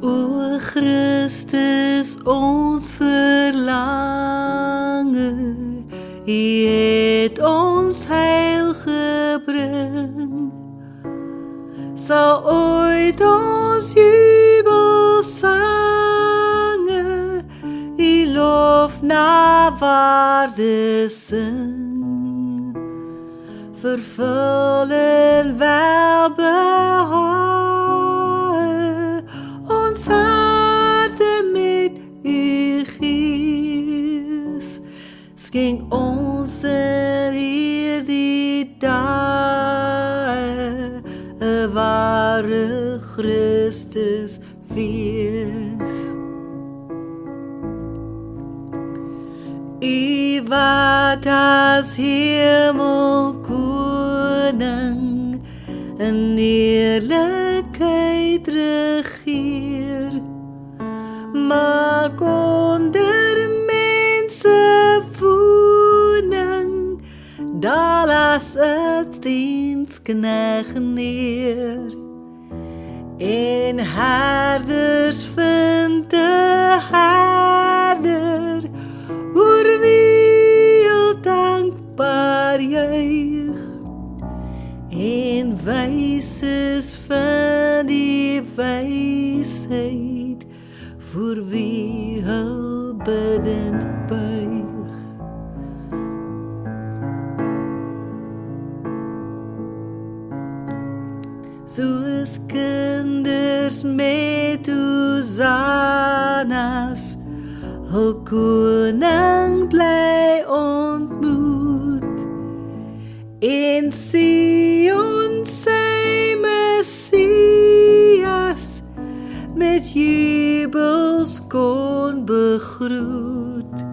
O Christus, ons verlange, U het ons heil gebring, sal ooit ons jubelsange, U lof na waarde sing, vervul en welbehae ons harte met U Gees. Skenk ons in hierdie dae 'n ware Christus fees. U wat as hemelkoning in eerlikheid regeer, maak onder mense woning, daal as 'n diensknegt neer, en herders vind 'n herder, oor wie al dankbaar juig, en wyses van die wysheid, voor wie hul bidend buig. Soos kinders met hosannas, hul koning bly ontmoet, en Sion sy Messias met jubelskoon begroet.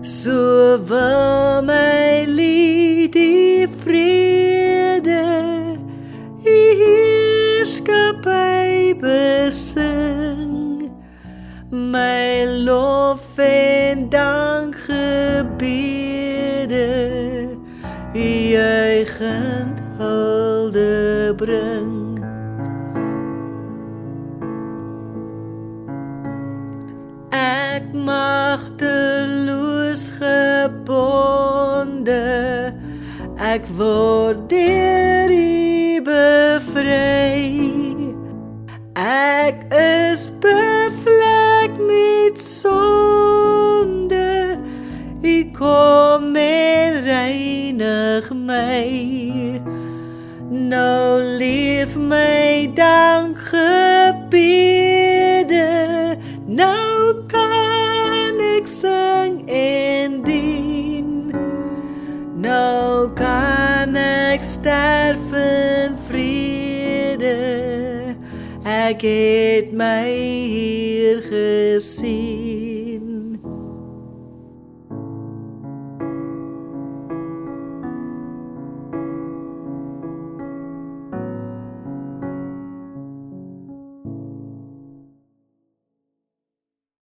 So wil my lied die vrede, die heerskappy besing, my lof en dankgebede, juichend hulde bring. Ek magteloos gebonde, ek word deur U bevry. Ek is bevlek met sonde, U kom en reinig my. Nou leef my dankgebede, nou kan ek sing en dien, nou kan ek sterf in vrede, ek het my Heer gesien.